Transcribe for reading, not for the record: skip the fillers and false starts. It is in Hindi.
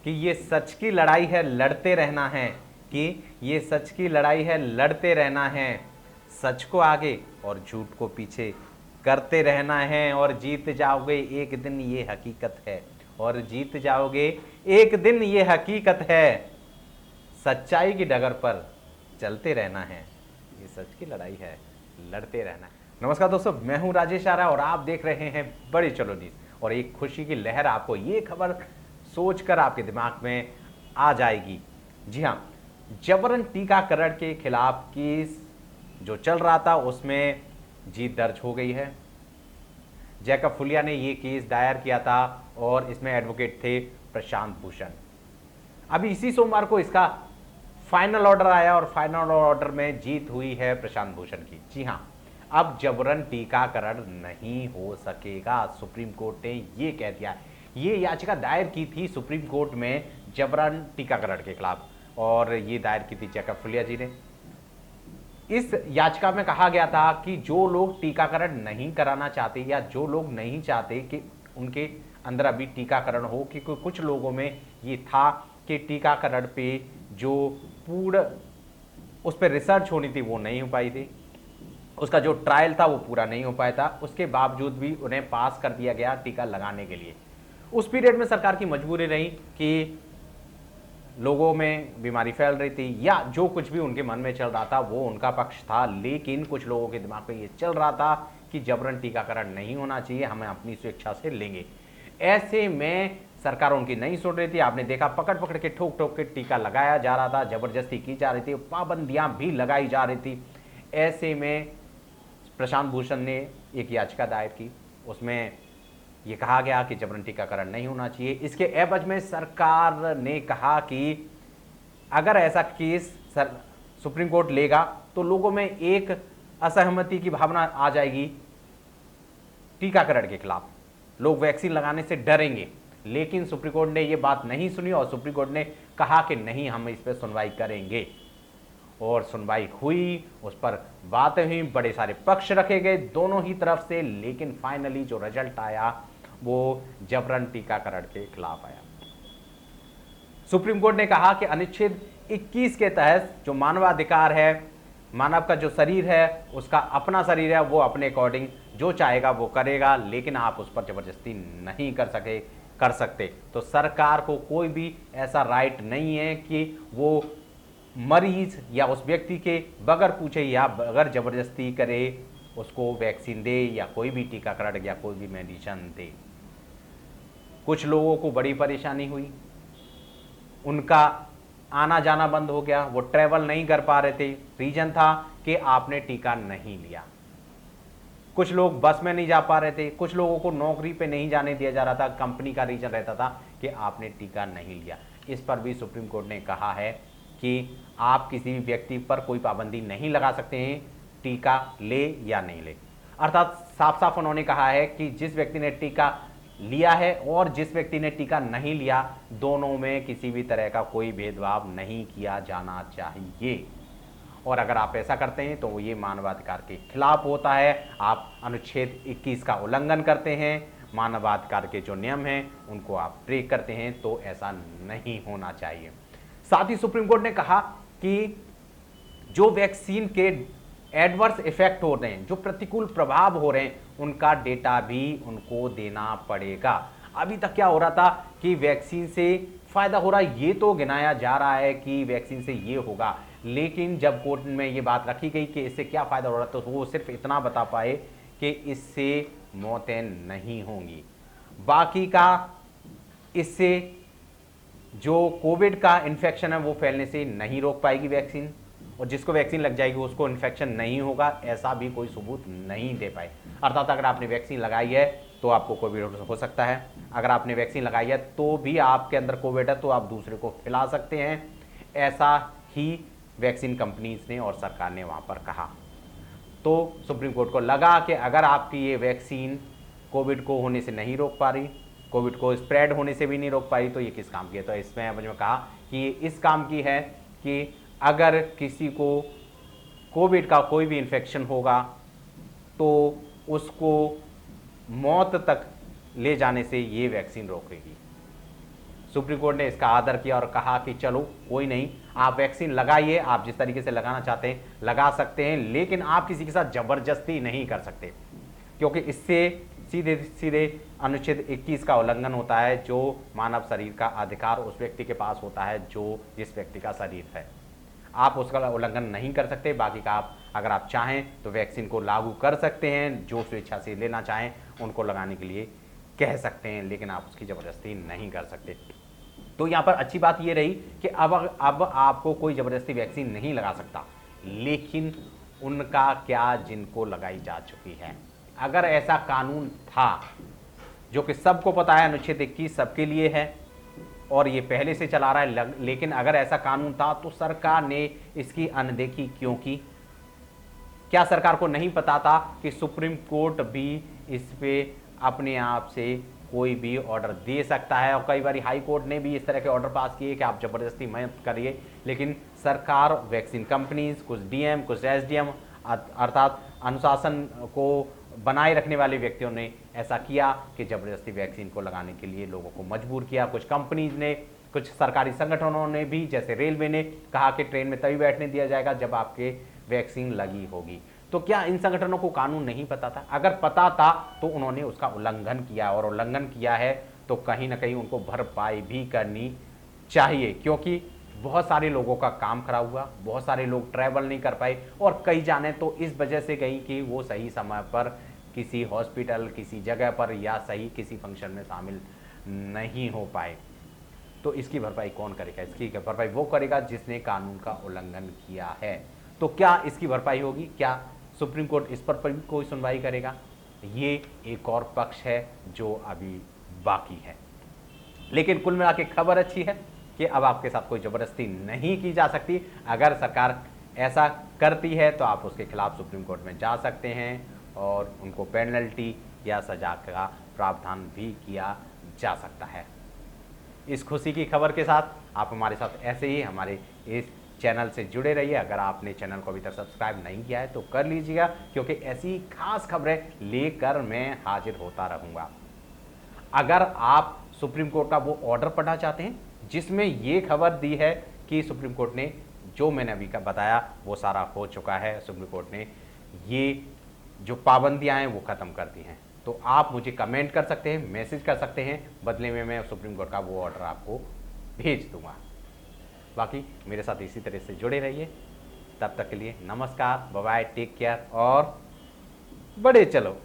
कि ये सच की लड़ाई है, लड़ते रहना है, कि ये सच की लड़ाई है, लड़ते रहना है, सच को आगे और झूठ को पीछे करते रहना है, और जीत जाओगे एक दिन, ये हकीकत है, और जीत जाओगे एक दिन, ये हकीकत है, सच्चाई की डगर पर चलते रहना है, ये सच की लड़ाई है, लड़ते रहना है। नमस्कार दोस्तों, मैं हूं राजेश आरा और आप देख रहे हैं बड़ी चलो न्यूज़। और एक खुशी की लहर आपको ये खबर सोचकर आपके दिमाग में आ जाएगी। जी हां, जबरन टीकाकरण के खिलाफ केस जो चल रहा था उसमें जीत दर्ज हो गई है। जैकब फुलिया ने ये केस दायर किया था और इसमें एडवोकेट थे प्रशांत भूषण। अभी इसी सोमवार को इसका फाइनल ऑर्डर आया और फाइनल ऑर्डर में जीत हुई है प्रशांत भूषण की। जी हां, अब जबरन टीकाकरण नहीं हो सकेगा, सुप्रीम कोर्ट ने ये कह दिया। ये याचिका दायर की थी सुप्रीम कोर्ट में जबरन टीकाकरण के खिलाफ, और ये दायर की थी जैकब फुलिया जी ने। इस याचिका में कहा गया था कि जो लोग टीकाकरण नहीं कराना चाहते या जो लोग नहीं चाहते कि उनके अंदर अभी टीकाकरण हो, कि कुछ लोगों में ये था कि टीकाकरण पे जो पूर्ण उस पर रिसर्च होनी थी वो नहीं हो पाई थी, उसका जो ट्रायल था वो पूरा नहीं हो पाया था, उसके बावजूद भी उन्हें पास कर दिया गया टीका लगाने के लिए। उस पीरियड में सरकार की मजबूरी रही कि लोगों में बीमारी फैल रही थी या जो कुछ भी उनके मन में चल रहा था वो उनका पक्ष था, लेकिन कुछ लोगों के दिमाग में ये चल रहा था कि जबरन टीकाकरण नहीं होना चाहिए, हमें अपनी स्वेच्छा से लेंगे। ऐसे में सरकार उनकी नहीं सुन रही थी। आपने देखा पकड़ पकड़ के ठोक ठोक के टीका लगाया जा रहा था, जबरदस्ती की जा रही थी, पाबंदियां भी लगाई जा रही थी। ऐसे में प्रशांत भूषण ने एक याचिका दायर की, उसमें यह कहा गया कि जबरन टीकाकरण नहीं होना चाहिए। इसके एवज में सरकार ने कहा कि अगर ऐसा केस सुप्रीम कोर्ट लेगा तो लोगों में एक असहमति की भावना आ जाएगी टीकाकरण के खिलाफ, लोग वैक्सीन लगाने से डरेंगे। लेकिन सुप्रीम कोर्ट ने यह बात नहीं सुनी और सुप्रीम कोर्ट ने कहा कि नहीं, हम इस पर सुनवाई करेंगे। और सुनवाई हुई, उस पर बातें हुई, बड़े सारे पक्ष रखे गए दोनों ही तरफ से, लेकिन फाइनली जो रिजल्ट आया वो जबरन टीकाकरण के खिलाफ आया। सुप्रीम कोर्ट ने कहा कि अनुच्छेद 21 के तहत जो मानवाधिकार है, मानव का जो शरीर है उसका अपना शरीर है, वो अपने अकॉर्डिंग जो चाहेगा वो करेगा, लेकिन आप उस पर जबरदस्ती नहीं कर सकते। तो सरकार को कोई भी ऐसा राइट नहीं है कि वो मरीज या उस व्यक्ति के बगैर पूछे या बगैर जबरदस्ती करे उसको वैक्सीन दे या कोई भी टीकाकरण या कोई भी मेडिसिन दे। कुछ लोगों को बड़ी परेशानी हुई, उनका आना जाना बंद हो गया, वो ट्रैवल नहीं कर पा रहे थे। रीजन था कि आपने टीका नहीं लिया। कुछ लोग बस में नहीं जा पा रहे थे, कुछ लोगों को नौकरी पे नहीं जाने दिया जा रहा था, कंपनी का रीजन रहता था कि आपने टीका नहीं लिया। इस पर भी सुप्रीम कोर्ट ने कहा है कि आप किसी भी व्यक्ति पर कोई पाबंदी नहीं लगा सकते हैं, टीका ले या नहीं ले। अर्थात साफ साफ उन्होंने कहा है कि जिस व्यक्ति ने टीका लिया है और जिस व्यक्ति ने टीका नहीं लिया, दोनों में किसी भी तरह का कोई भेदभाव नहीं किया जाना चाहिए। और अगर आप ऐसा करते हैं तो ये मानवाधिकार के खिलाफ होता है, आप अनुच्छेद 21 का उल्लंघन करते हैं, मानवाधिकार के जो नियम हैं उनको आप ब्रेक करते हैं, तो ऐसा नहीं होना चाहिए। साथ ही सुप्रीम कोर्ट ने कहा कि जो वैक्सीन के एडवर्स इफेक्ट हो रहे हैं, जो प्रतिकूल प्रभाव हो रहे हैं, उनका डेटा भी उनको देना पड़ेगा। अभी तक क्या हो रहा था कि वैक्सीन से फायदा हो रहा है, ये तो गिनाया जा रहा है कि वैक्सीन से ये होगा, लेकिन जब कोर्ट में ये बात रखी गई कि इससे क्या फायदा हो रहा है, तो वो सिर्फ इतना बता पाए कि इससे मौतें नहीं होंगी। बाकी का इससे जो कोविड का इन्फेक्शन है वो फैलने से नहीं रोक पाएगी वैक्सीन, और जिसको वैक्सीन लग जाएगी उसको इन्फेक्शन नहीं होगा, ऐसा भी कोई सबूत नहीं दे पाए। अर्थात अगर आपने वैक्सीन लगाई है तो आपको कोविड हो सकता है, अगर आपने वैक्सीन लगाई है तो भी आपके अंदर कोविड है तो आप दूसरे को फैला सकते हैं। ऐसा ही वैक्सीन कंपनीज ने और सरकार ने वहाँ पर कहा। तो सुप्रीम कोर्ट को लगा कि अगर आपकी ये वैक्सीन कोविड को होने से नहीं रोक पा रही, कोविड को स्प्रेड होने से भी नहीं रोक पाई, तो ये किस काम की है। तो इसमें मुझे कहा कि ये इस काम की है कि अगर किसी को कोविड का कोई भी इन्फेक्शन होगा तो उसको मौत तक ले जाने से ये वैक्सीन रोकेगी। सुप्रीम कोर्ट ने इसका आदर किया और कहा कि चलो कोई नहीं, आप वैक्सीन लगाइए, आप जिस तरीके से लगाना चाहते हैं लगा सकते हैं, लेकिन आप किसी के साथ जबरदस्ती नहीं कर सकते, क्योंकि इससे सीधे सीधे अनुच्छेद 21 का उल्लंघन होता है, जो मानव शरीर का अधिकार उस व्यक्ति के पास होता है जो जिस व्यक्ति का शरीर है। आप उसका उल्लंघन नहीं कर सकते। बाकी का आप अगर आप चाहें तो वैक्सीन को लागू कर सकते हैं, जो स्वेच्छा से लेना चाहें उनको लगाने के लिए कह सकते हैं, लेकिन आप उसकी ज़बरदस्ती नहीं कर सकते। तो यहाँ पर अच्छी बात ये रही कि अब आपको कोई ज़बरदस्ती वैक्सीन नहीं लगा सकता, लेकिन उनका क्या जिनको लगाई जा चुकी है। अगर ऐसा कानून था, जो कि सबको पता है अनुच्छेद 21 सबके लिए है और ये पहले से चला रहा है, लेकिन अगर ऐसा कानून था तो सरकार ने इसकी अनदेखी क्यों की? क्या सरकार को नहीं पता था कि सुप्रीम कोर्ट भी इस पे अपने आप से कोई भी ऑर्डर दे सकता है? और कई बार हाई कोर्ट ने भी इस तरह के ऑर्डर पास किए कि आप जबरदस्ती मत करिए, लेकिन सरकार, वैक्सीन कंपनीज, कुछ डीएम, कुछ एसडीएम अर्थात अनुशासन को बनाए रखने वाले व्यक्तियों ने ऐसा किया कि जबरदस्ती वैक्सीन को लगाने के लिए लोगों को मजबूर किया। कुछ कंपनीज ने, कुछ सरकारी संगठनों ने भी, जैसे रेलवे ने कहा कि ट्रेन में तभी बैठने दिया जाएगा जब आपके वैक्सीन लगी होगी। तो क्या इन संगठनों को कानून नहीं पता था? अगर पता था तो उन्होंने उसका उल्लंघन किया, और उल्लंघन किया है तो कहीं ना कहीं उनको भरपाई भी करनी चाहिए, क्योंकि बहुत सारे लोगों का काम खराब हुआ, बहुत सारे लोग ट्रैवल नहीं कर पाए, और कई जाने तो इस वजह से गई कि वो सही समय पर किसी हॉस्पिटल, किसी जगह पर या सही किसी फंक्शन में शामिल नहीं हो पाए। तो इसकी भरपाई कौन करेगा? इसकी भरपाई वो करेगा जिसने कानून का उल्लंघन किया है। तो क्या इसकी भरपाई होगी? क्या सुप्रीम कोर्ट इस पर कोई सुनवाई करेगा? ये एक और पक्ष है जो अभी बाकी है। लेकिन कुल मिला के खबर अच्छी है कि अब आपके साथ कोई ज़बरदस्ती नहीं की जा सकती। अगर सरकार ऐसा करती है तो आप उसके खिलाफ सुप्रीम कोर्ट में जा सकते हैं और उनको पेनल्टी या सजा का प्रावधान भी किया जा सकता है। इस खुशी की खबर के साथ आप हमारे साथ ऐसे ही हमारे इस चैनल से जुड़े रहिए। अगर आपने चैनल को अभी तक सब्सक्राइब नहीं किया है तो कर लीजिएगा, क्योंकि ऐसी खास खबरें लेकर मैं हाजिर होता रहूँगा। अगर आप सुप्रीम कोर्ट का वो ऑर्डर पढ़ना चाहते हैं जिसमें ये खबर दी है कि सुप्रीम कोर्ट ने जो मैंने अभी का बताया वो सारा हो चुका है, सुप्रीम कोर्ट ने ये जो पाबंदियां हैं वो ख़त्म कर दी हैं, तो आप मुझे कमेंट कर सकते हैं, मैसेज कर सकते हैं, बदले में मैं सुप्रीम कोर्ट का वो ऑर्डर आपको भेज दूंगा। बाकी मेरे साथ इसी तरह से जुड़े रहिए। तब तक के लिए नमस्कार, बाय बाय, टेक केयर और बड़े चलो।